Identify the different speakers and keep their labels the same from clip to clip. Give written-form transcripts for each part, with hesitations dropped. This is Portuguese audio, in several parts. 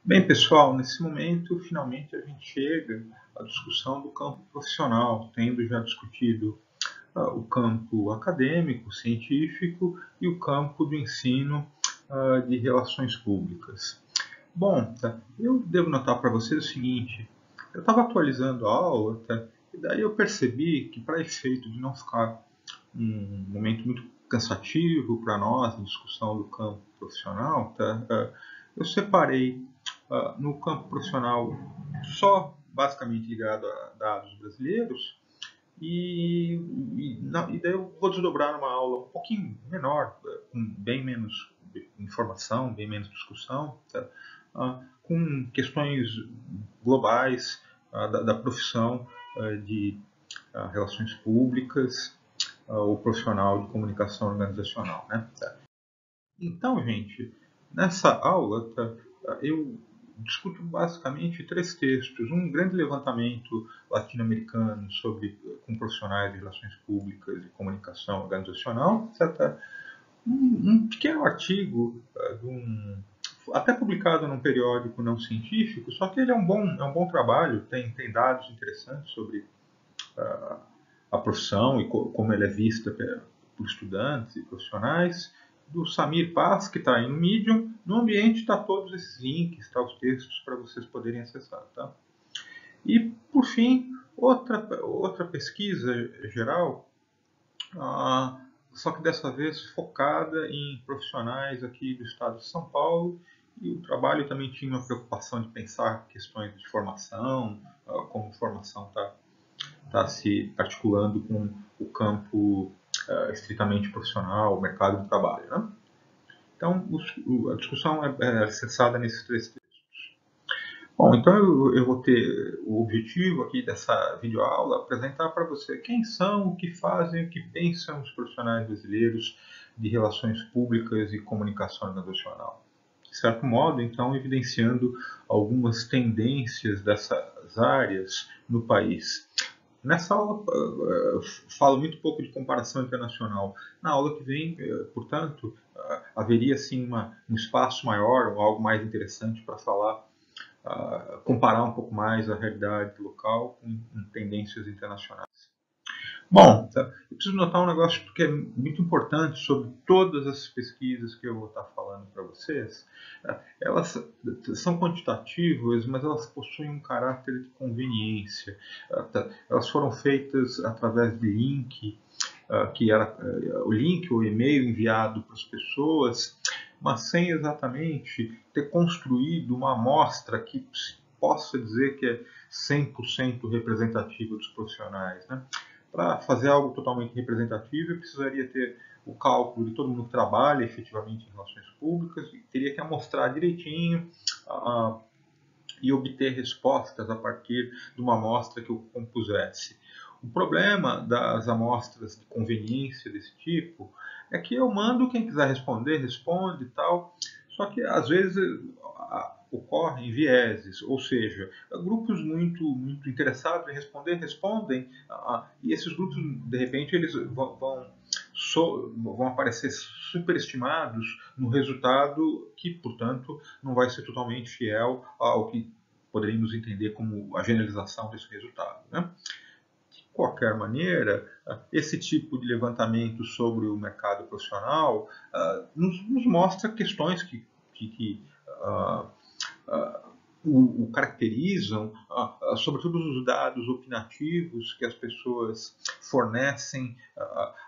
Speaker 1: Bem, pessoal, nesse momento, finalmente a gente chega à discussão do campo profissional, tendo já discutido o campo acadêmico, científico e o campo do ensino de relações públicas. Bom, eu devo notar para vocês o seguinte: eu estava atualizando a aula, e daí eu percebi que, para efeito de não ficar um momento muito cansativo para nós na discussão do campo profissional, eu separei no campo profissional só basicamente ligado a dados brasileiros e daí eu vou desdobrar numa aula um pouquinho menor, com bem menos informação, bem menos discussão, com questões globais da profissão de relações públicas ou profissional de comunicação organizacional. Né? Então, gente, nessa aula eu discuto basicamente três textos. Um grande levantamento latino-americano com profissionais de relações públicas e comunicação organizacional. Um pequeno artigo, até publicado num periódico não científico, só que ele é um bom trabalho, tem dados interessantes sobre a profissão e como ela é vista por estudantes e profissionais, do Samir Paz, que está aí no Medium. No ambiente está todos esses links, tá, os textos para vocês poderem acessar. Tá? E, por fim, outra pesquisa geral, só que dessa vez focada em profissionais aqui do estado de São Paulo, e o trabalho também tinha uma preocupação de pensar questões de formação, como formação está se articulando com o campo estritamente profissional, o mercado de trabalho. Né? Então, a discussão é alicerçada nesses três textos. Bom, então eu vou ter o objetivo aqui dessa videoaula apresentar para você quem são, o que fazem, o que pensam os profissionais brasileiros de relações públicas e comunicação organizacional. De certo modo, então, evidenciando algumas tendências dessas áreas no país. Nessa aula, falo muito pouco de comparação internacional. Na aula que vem, portanto, haveria sim um espaço maior ou algo mais interessante para falar, comparar um pouco mais a realidade local com tendências internacionais. Bom, eu preciso notar um negócio que é muito importante sobre todas as pesquisas que eu vou estar falando para vocês. Elas são quantitativas, mas elas possuem um caráter de conveniência. Elas foram feitas através de link, que era o link ou e-mail enviado para as pessoas, mas sem exatamente ter construído uma amostra que possa dizer que é 100% representativa dos profissionais. Né? Para fazer algo totalmente representativo, eu precisaria ter o cálculo de todo mundo que trabalha efetivamente em relações públicas, e teria que amostrar direitinho e obter respostas a partir de uma amostra que eu compusesse. O problema das amostras de conveniência desse tipo é que eu mando, quem quiser responder, responde e tal, só que às vezes ocorrem vieses, ou seja, grupos muito interessados em responder, respondem, e esses grupos, de repente, eles vão aparecer superestimados no resultado que, portanto, não vai ser totalmente fiel ao que poderíamos entender como a generalização desse resultado. Né? De qualquer maneira, esse tipo de levantamento sobre o mercado profissional nos mostra questões que o caracterizam, sobretudo os dados opinativos que as pessoas fornecem,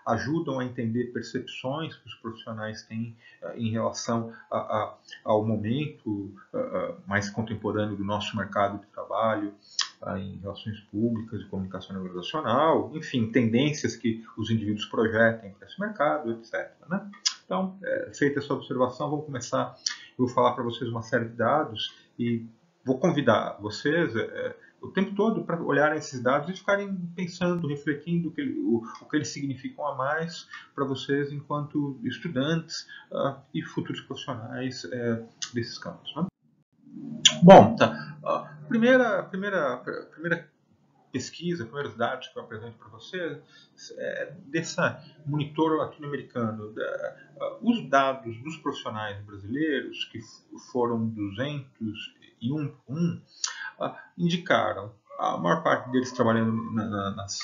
Speaker 1: ajudam a entender percepções que os profissionais têm em relação ao momento mais contemporâneo do nosso mercado de trabalho, em relações públicas e comunicação organizacional, enfim, tendências que os indivíduos projetem para esse mercado, etc. Né? Então, feita essa observação, vamos começar. Eu vou falar para vocês uma série de dados e vou convidar vocês o tempo todo para olharem esses dados e ficarem pensando, refletindo o que eles significam a mais para vocês enquanto estudantes e futuros profissionais desses campos. Né? Bom, tá. Primeira pesquisa, primeiros dados que eu apresento para vocês dessa monitor latino-americano. Os dados dos profissionais brasileiros, que foram 200 indicaram a maior parte deles trabalhando nas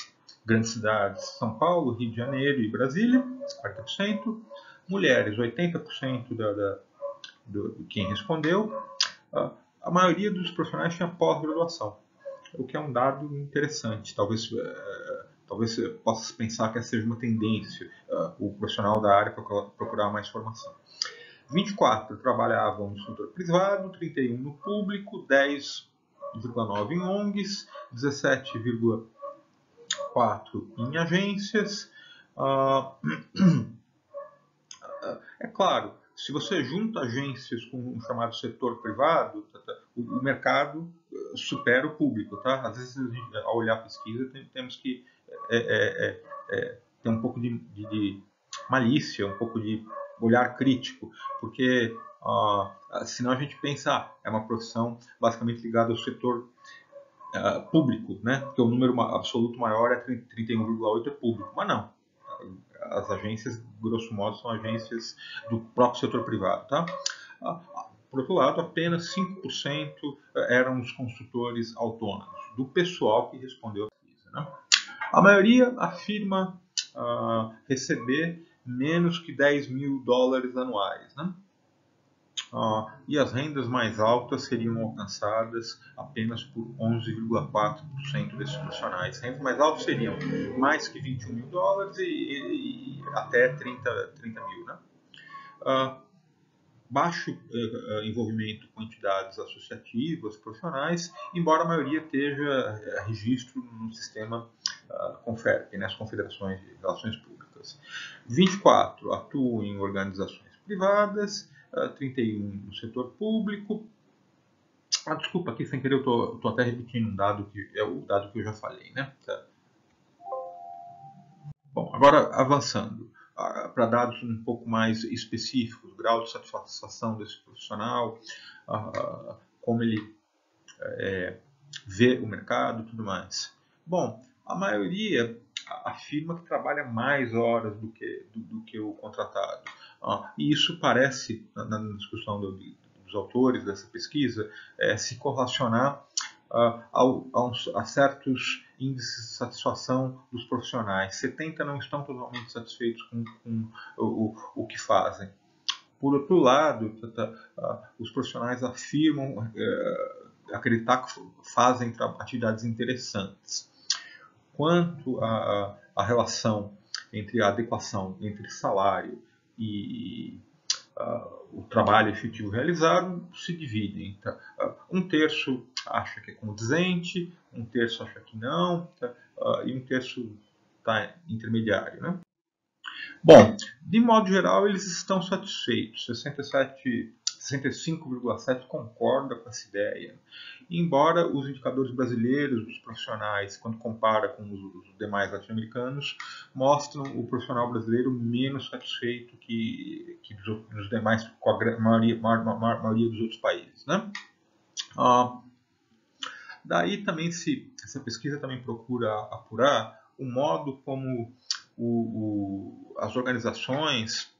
Speaker 1: grandes cidades, São Paulo, Rio de Janeiro e Brasília, 40%, mulheres, 80% de quem respondeu. A maioria dos profissionais tinha pós-graduação, o que é um dado interessante. Talvez você possa pensar que essa seja uma tendência, o profissional da área procurar mais formação. 24 trabalhavam no setor privado, 31 no público, 10,9 em ONGs, 17,4 em agências. É claro, se você junta agências com o chamado setor privado, o mercado supera o público. Tá? Às vezes, ao olhar a pesquisa, temos que ter um pouco de malícia, um pouco de olhar crítico, porque senão a gente pensa, é uma profissão basicamente ligada ao setor público, né? Porque o número absoluto maior é 31,8 é público, mas não. As agências, grosso modo, são agências do próprio setor privado, tá? Por outro lado, apenas 5% eram os consultores autônomos, do pessoal que respondeu a pesquisa, né? A maioria afirma receber menos que $10 mil anuais, né? E as rendas mais altas seriam alcançadas apenas por 11,4% desses profissionais. Rendas mais altas seriam mais que $21 mil e até 30 mil. Né? Baixo envolvimento com entidades associativas, profissionais, embora a maioria esteja registro no sistema CONFERP, né, as Confederações de Relações Públicas. 24 atuam em organizações privadas, 31 no setor público. Desculpa, aqui sem querer eu estou até repetindo um dado que é o dado que eu já falei, né? Bom, agora avançando para dados um pouco mais específicos, grau de satisfação desse profissional, como ele vê o mercado e tudo mais. Bom, a maioria afirma que trabalha mais horas do que o contratado. E isso parece, na discussão dos autores dessa pesquisa, se correlacionar a certos índices de satisfação dos profissionais. 70 não estão totalmente satisfeitos com o que fazem. Por outro lado, os profissionais afirmam acreditar que fazem atividades interessantes. Quanto à relação entre a adequação entre salário e o trabalho efetivo realizado, se dividem. Tá? Um terço acha que é condizente, um terço acha que não, e um terço está intermediário. Né? Bom, de modo geral, eles estão satisfeitos. 65,7% concorda com essa ideia. Embora os indicadores brasileiros dos profissionais, quando compara com os demais latino-americanos, mostram o profissional brasileiro menos satisfeito que os demais, com a maioria dos outros países. Né? Daí também essa pesquisa também procura apurar o modo como as organizações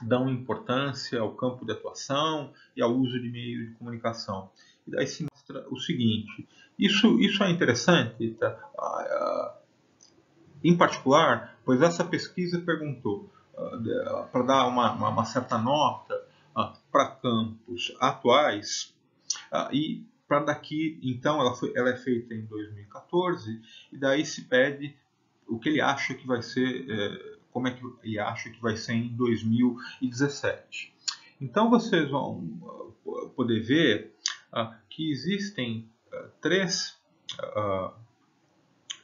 Speaker 1: dão importância ao campo de atuação e ao uso de meios de comunicação. E daí se mostra o seguinte, isso é interessante, tá? Em particular, pois essa pesquisa perguntou, para dar uma certa nota para campos atuais, e para daqui, então, ela é feita em 2014, e daí se pede o que ele acha que vai ser, como é que ele acha que vai ser em 2017. Então vocês vão poder ver que existem três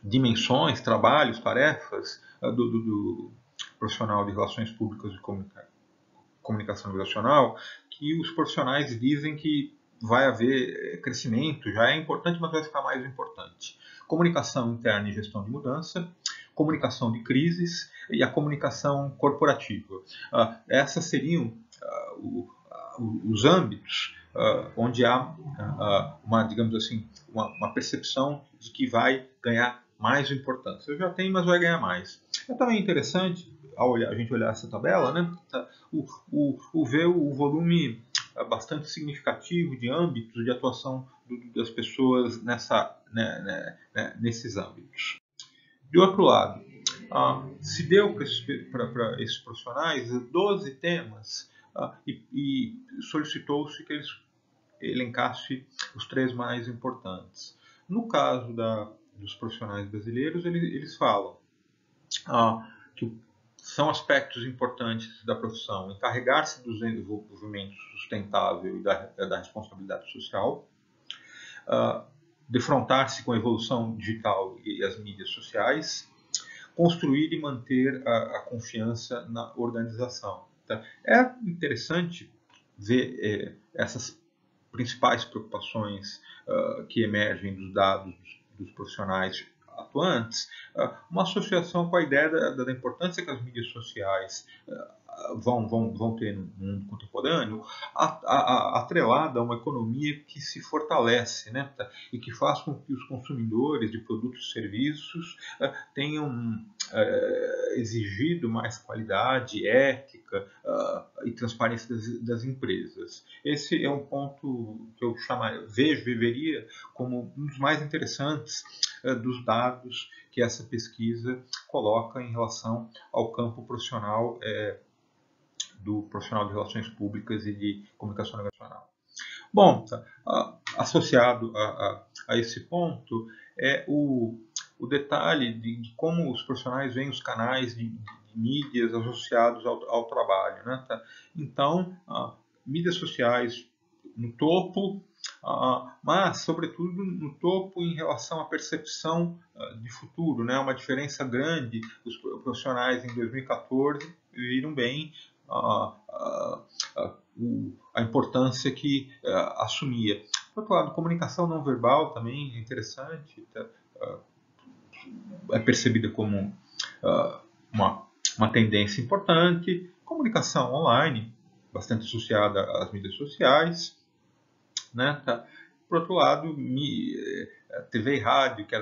Speaker 1: dimensões, trabalhos, tarefas do profissional de relações públicas e comunicação organizacional, que os profissionais dizem que vai haver crescimento, já é importante, mas vai ficar mais importante. Comunicação interna e gestão de mudança, comunicação de crises e a comunicação corporativa. Essas seriam os âmbitos onde há digamos assim, uma percepção de que vai ganhar mais importância. Eu já tenho, mas vai ganhar mais. É também interessante, a gente olhar essa tabela, né, ver o volume bastante significativo de âmbitos de atuação das pessoas nesses âmbitos. De outro lado, se deu para esses profissionais 12 temas e solicitou-se que eles elencassem os 3 mais importantes. No caso dos profissionais brasileiros, eles falam que são aspectos importantes da profissão: encarregar-se do desenvolvimento sustentável e da responsabilidade social, defrontar-se com a evolução digital e as mídias sociais, construir e manter a confiança na organização. Tá? É interessante ver essas principais preocupações que emergem dos dados dos profissionais atuantes, uma associação com a ideia da importância que as mídias sociais vão ter no mundo contemporâneo, atrelada a uma economia que se fortalece, né? E que faz com que os consumidores de produtos e serviços tenham exigido mais qualidade, ética e transparência das empresas. Esse é um ponto que eu veria como um dos mais interessantes dos dados que essa pesquisa coloca em relação ao campo profissional do profissional de relações públicas e de comunicação organizacional. Bom, associado a esse ponto é o detalhe de como os profissionais veem os canais de mídias associados ao trabalho. Né? Então, mídias sociais no topo, mas, sobretudo, no topo em relação à percepção de futuro. Né? Uma diferença grande. Os profissionais em 2014 viram bem a importância que assumia. Por outro lado, comunicação não verbal também é interessante, é percebida como uma tendência importante. Comunicação online, bastante associada às mídias sociais. Né? Por outro lado, TV e rádio, que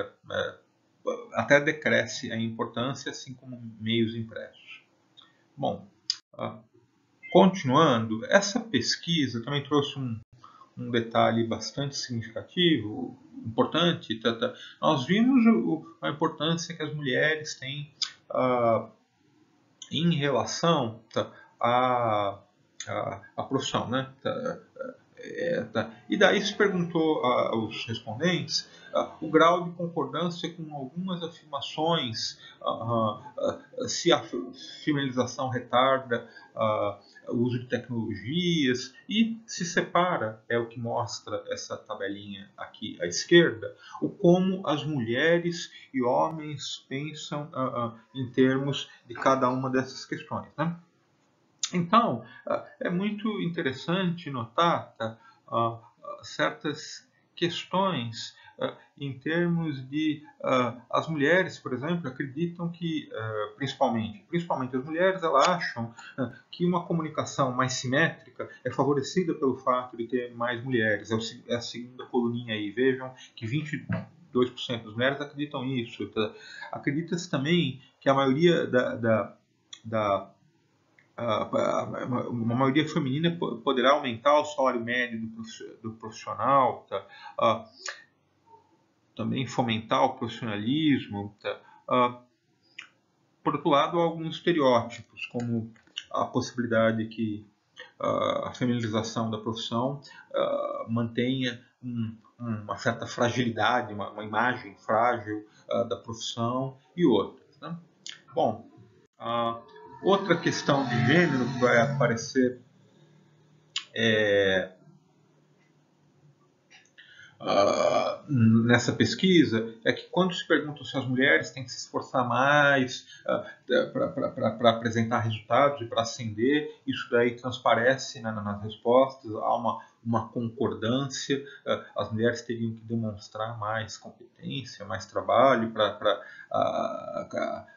Speaker 1: até decresce a importância, assim como meios impressos. Bom, continuando, essa pesquisa também trouxe um detalhe bastante significativo, importante. Nós vimos a importância que as mulheres têm em relação à profissão. Né? E daí se perguntou aos respondentes o grau de concordância com algumas afirmações, se a feminização retarda o uso de tecnologias, e se separa, é o que mostra essa tabelinha aqui à esquerda, o como as mulheres e homens pensam em termos de cada uma dessas questões. Né? Então, é muito interessante notar certas questões em termos de as mulheres, por exemplo, acreditam que, principalmente as mulheres, elas acham que uma comunicação mais simétrica é favorecida pelo fato de ter mais mulheres. É a segunda coluninha aí. Vejam que 22% das mulheres acreditam nisso. Acredita-se também que a maioria uma maioria feminina poderá aumentar o salário médio do profissional, também fomentar o profissionalismo. Por outro lado, há alguns estereótipos, como a possibilidade que a feminização da profissão mantenha uma certa fragilidade, uma imagem frágil da profissão e outras. Né? Bom, outra questão de gênero que vai aparecer nessa pesquisa é que, quando se pergunta se as mulheres têm que se esforçar mais para apresentar resultados e para ascender, isso daí transparece nas respostas. Há uma concordância. As mulheres teriam que demonstrar mais competência, mais trabalho para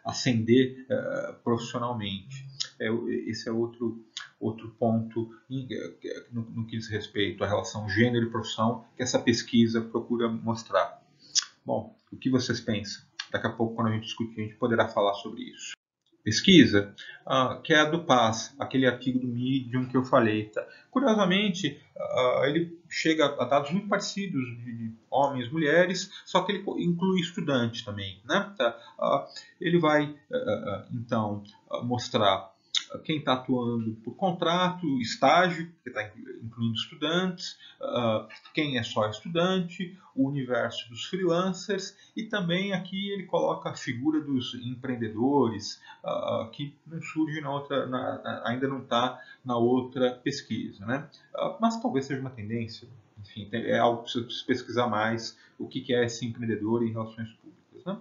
Speaker 1: ascender profissionalmente. Esse é outro ponto no que diz respeito à relação gênero e profissão que essa pesquisa procura mostrar. Bom, o que vocês pensam? Daqui a pouco, quando a gente discutir, a gente poderá falar sobre isso. pesquisa, que é a do PAS, aquele artigo do Medium que eu falei. Tá? Curiosamente, ele chega a dados muito parecidos de homens e mulheres, só que ele inclui estudante também. Né? Tá? Ele vai, então, mostrar quem está atuando por contrato, estágio, que está incluindo estudantes, quem é só estudante, o universo dos freelancers, e também aqui ele coloca a figura dos empreendedores, que não surge ainda não está na outra pesquisa. Né? Mas talvez seja uma tendência, enfim, é algo que precisa pesquisar mais, o que é esse empreendedor em relações públicas. Né?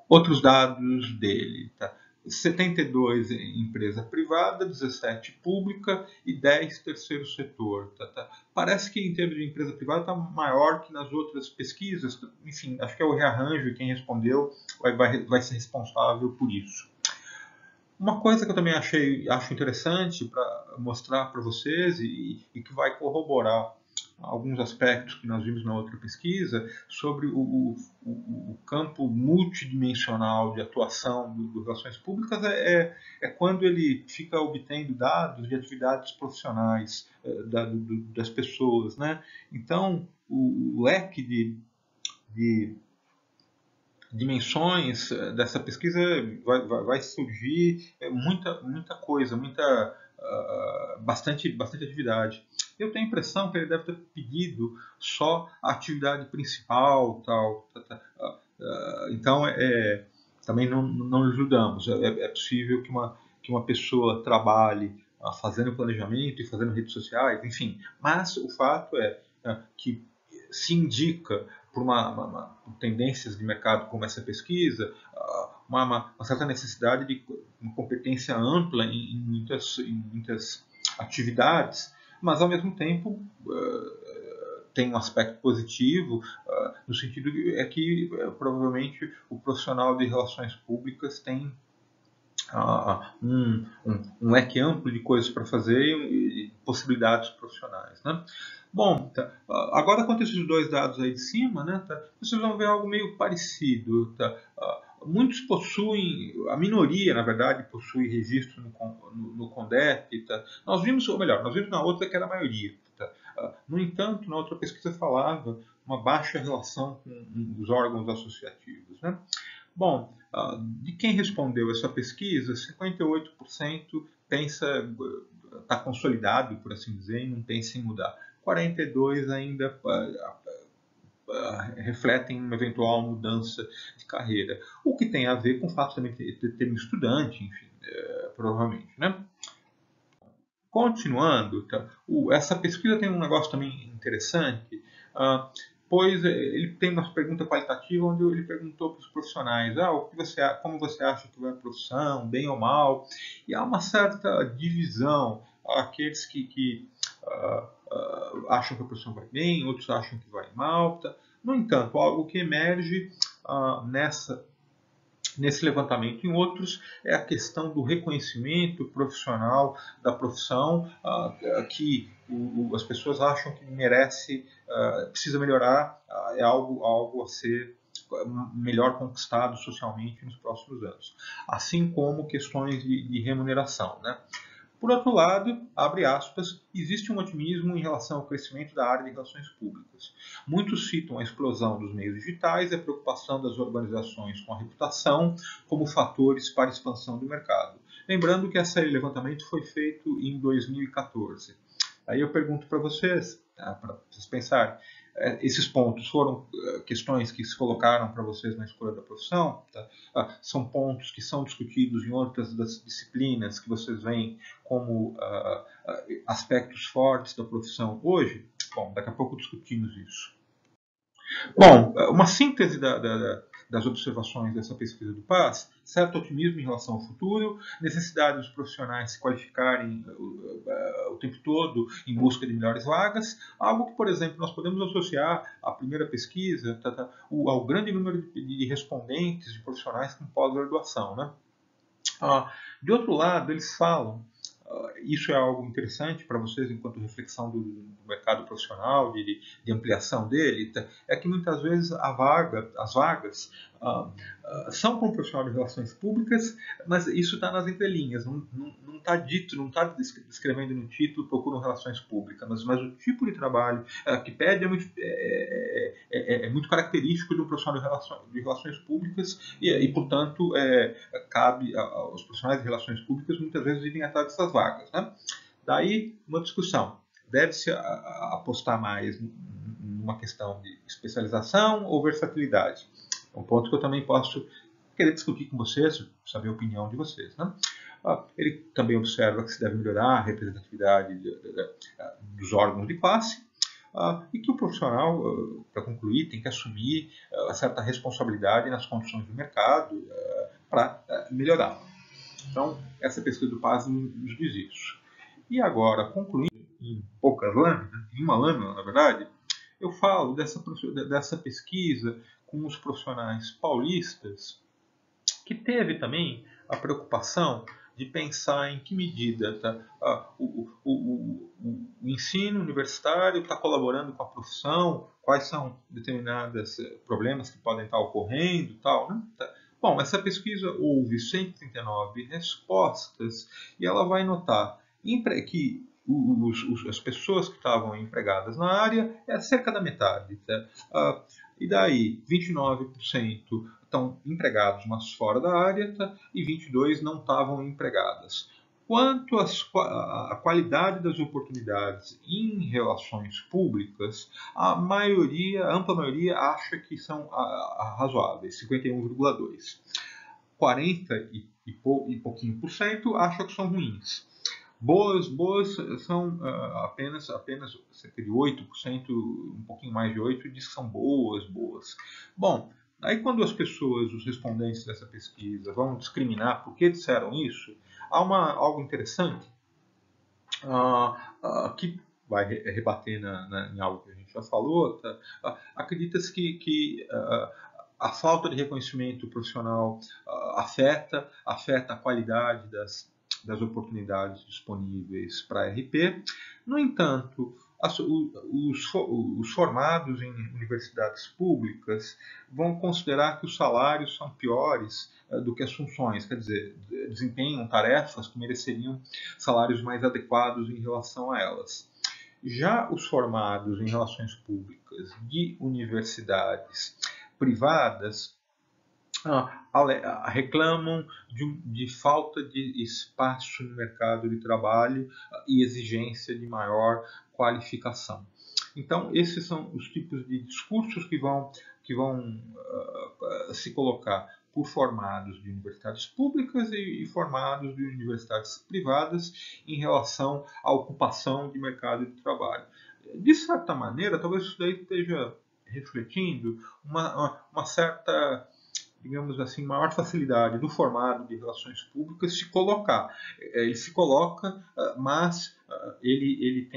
Speaker 1: Outros dados dele, tá? 72 empresa privada, 17 pública e 10 terceiro setor. Tá? Parece que em termos de empresa privada está maior que nas outras pesquisas. Enfim, acho que é o rearranjo e quem respondeu vai ser responsável por isso. Uma coisa que eu também acho interessante para mostrar para vocês e que vai corroborar alguns aspectos que nós vimos na outra pesquisa sobre o campo multidimensional de atuação das relações públicas é quando ele fica obtendo dados de atividades profissionais das pessoas. Né? Então, o leque de dimensões dessa pesquisa vai surgir muita coisa, bastante atividade. Eu tenho a impressão que ele deve ter pedido só a atividade principal, tal. Então, também não ajudamos. É possível que uma pessoa trabalhe fazendo planejamento e fazendo redes sociais, enfim. Mas o fato é que se indica por por tendências de mercado como essa pesquisa, uma certa necessidade de uma competência ampla em muitas atividades, mas ao mesmo tempo tem um aspecto positivo no sentido que provavelmente o profissional de relações públicas tem um leque amplo de coisas para fazer e possibilidades profissionais. Né? Bom, tá. Agora quanto a esses dois dados aí de cima, né, tá, vocês vão ver algo meio parecido. Tá? Muitos possuem, a minoria, na verdade, possui registro no CONDEP. Tá? Nós vimos, ou melhor, nós vimos na outra que era a maioria. Tá? No entanto, na outra pesquisa falava uma baixa relação com os órgãos associativos. Né? Bom, de quem respondeu essa pesquisa, 58% pensa está consolidado, por assim dizer, e não pensa em mudar. 42% ainda refletem uma eventual mudança de carreira. O que tem a ver com o fato também de ter um estudante, enfim, provavelmente. Né? Continuando, tá? Essa pesquisa tem um negócio também interessante, pois ele tem uma pergunta qualitativa onde ele perguntou para os profissionais como você acha que vai a profissão, bem ou mal, e há uma certa divisão, aqueles que acham que a profissão vai bem, outros acham que vai mal. Tá? No entanto, algo que emerge nesse levantamento. Em outros, é a questão do reconhecimento profissional da profissão, que as pessoas acham que merece, precisa melhorar, é algo a ser melhor conquistado socialmente nos próximos anos. Assim como questões de remuneração. Né? Por outro lado, abre aspas, existe um otimismo em relação ao crescimento da área de relações públicas. Muitos citam a explosão dos meios digitais e a preocupação das organizações com a reputação como fatores para a expansão do mercado. Lembrando que esse levantamento foi feito em 2014. Aí eu pergunto para vocês pensarem, esses pontos foram questões que se colocaram para vocês na escolha da profissão? Tá? São pontos que são discutidos em outras das disciplinas que vocês veem como aspectos fortes da profissão hoje? Bom, daqui a pouco discutimos isso. Bom, uma síntese das observações dessa pesquisa do PAS, certo otimismo em relação ao futuro, necessidade dos profissionais se qualificarem o tempo todo em busca de melhores vagas, algo que, por exemplo, nós podemos associar à primeira pesquisa ao grande número de respondentes de profissionais com pós-graduação. Né? De outro lado, eles falam, isso é algo interessante para vocês enquanto reflexão do mercado profissional, de ampliação dele, é que muitas vezes as vagas são como profissional de relações públicas, mas isso está nas entrelinhas, não está dito, não está descrevendo no título, procuram relações públicas, mas o tipo de trabalho que pede é muito característico de um profissional de relações públicas e portanto, cabe aos profissionais de relações públicas muitas vezes irem atrás dessas vagas, né? Daí, uma discussão. Deve-se apostar mais numa questão de especialização ou versatilidade? É um ponto que eu também posso querer discutir com vocês, saber a opinião de vocês, né? Ele também observa que se deve melhorar a representatividade dos órgãos de classe e que o profissional, para concluir, tem que assumir certa responsabilidade nas condições do mercado para melhorá-lo. Então, essa pesquisa do PAS nos diz isso. E agora, concluindo em poucas lâminas, em uma lâmina, na verdade, eu falo dessa pesquisa com os profissionais paulistas, que teve também a preocupação de pensar em que medida o ensino universitário está colaborando com a profissão, quais são determinados problemas que podem estar ocorrendo, tal, né? Bom, essa pesquisa houve 139 respostas e ela vai notar que as pessoas que estavam empregadas na área é cerca da metade. E daí, 29% estão empregados, mas fora da área, e 22% não estavam empregadas. Quanto à qualidade das oportunidades em relações públicas, a ampla maioria acha que são razoáveis, 51,2%. 40 e pouquinho por cento acham que são ruins. Boas são apenas cerca de 8%, um pouquinho mais de 8%, diz que são boas. Bom, aí quando as pessoas, os respondentes dessa pesquisa, vão discriminar por que disseram isso, há algo interessante que vai rebater em algo que a gente já falou. Acredita-se que a falta de reconhecimento profissional afeta a qualidade das oportunidades disponíveis para RP. No entanto, os formados em universidades públicas vão considerar que os salários são piores do que as funções, quer dizer, desempenham tarefas que mereceriam salários mais adequados em relação a elas. Já os formados em relações públicas de universidades privadas reclamam de falta de espaço no mercado de trabalho e exigência de maior qualificação. Então, esses são os tipos de discursos que vão se colocar por formados de universidades públicas e formados de universidades privadas em relação à ocupação de mercado de trabalho. De certa maneira, talvez isso daí esteja refletindo uma certa, digamos assim, maior facilidade no formado de relações públicas se colocar. Ele se coloca, mas ele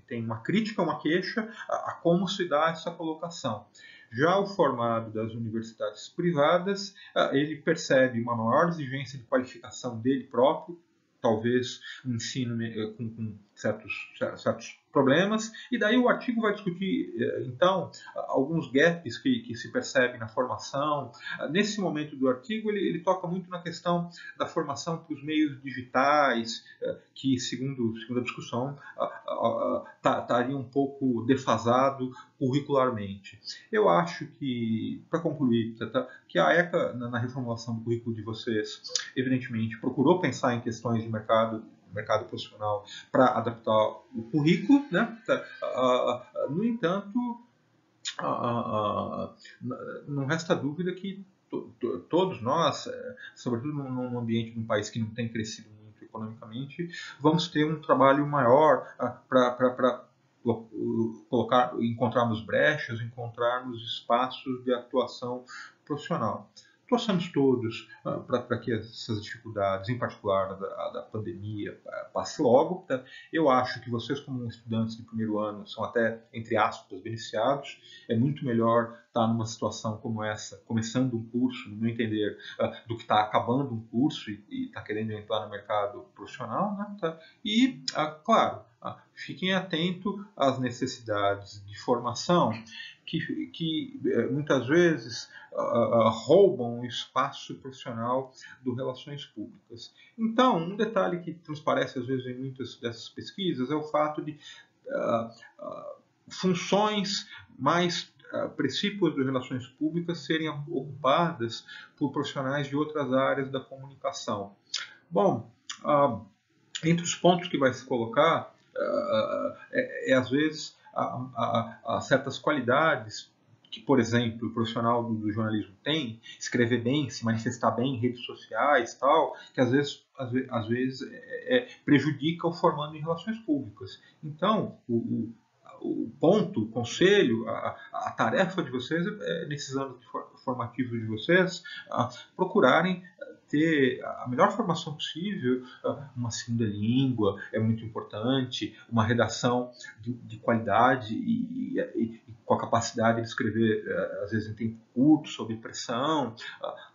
Speaker 1: tem uma crítica, uma queixa a como se dá essa colocação. Já o formado das universidades privadas, ele percebe uma maior exigência de qualificação dele próprio, talvez um ensino com certos problemas, e daí o artigo vai discutir, então, alguns gaps que se percebem na formação. Nesse momento do artigo, ele toca muito na questão da formação para os meios digitais, que, segundo a discussão, estaria um pouco defasado curricularmente. Eu acho que, para concluir, que a ECA, na reformulação do currículo de vocês, evidentemente, procurou pensar em questões de mercado profissional para adaptar o currículo, né? No entanto, não resta dúvida que todos nós, sobretudo num ambiente de um país que não tem crescido muito economicamente, vamos ter um trabalho maior para encontrarmos brechas, encontrarmos espaços de atuação profissional. Torçamos todos para que essas dificuldades, em particular da pandemia, passe logo. Eu acho que vocês, como estudantes de primeiro ano, são até, entre aspas, beneficiados. É muito melhor estar numa situação como essa, começando um curso, no meu entender, do que estar acabando um curso e estar querendo entrar no mercado profissional, né? E, claro, Fiquem atentos às necessidades de formação que muitas vezes roubam o espaço profissional do relações públicas. Então, um detalhe que transparece às vezes em muitas dessas pesquisas é o fato de funções mais princípios de relações públicas serem ocupadas por profissionais de outras áreas da comunicação. Bom, entre os pontos que vai se colocar às vezes certas qualidades que, por exemplo, o profissional do jornalismo tem, escrever bem, se manifestar bem em redes sociais, tal, que às vezes prejudica o formando em relações públicas. Então, o ponto, o conselho, a tarefa de vocês nesses anos formativos de vocês, procurarem ter a melhor formação possível, uma segunda língua é muito importante, uma redação de qualidade e com a capacidade de escrever, às vezes em tempo curto, sob pressão,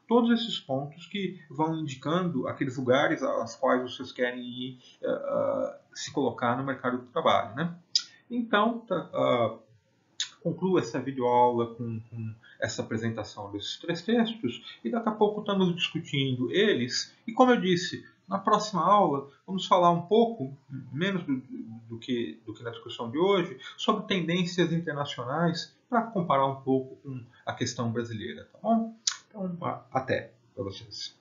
Speaker 1: todos esses pontos que vão indicando aqueles lugares aos quais vocês querem ir se colocar no mercado do trabalho, né? Então, concluo essa videoaula com essa apresentação desses 3 textos e daqui a pouco estamos discutindo eles. E como eu disse, na próxima aula vamos falar um pouco, menos do que na discussão de hoje, sobre tendências internacionais para comparar um pouco com a questão brasileira, tá bom? Então, até para vocês.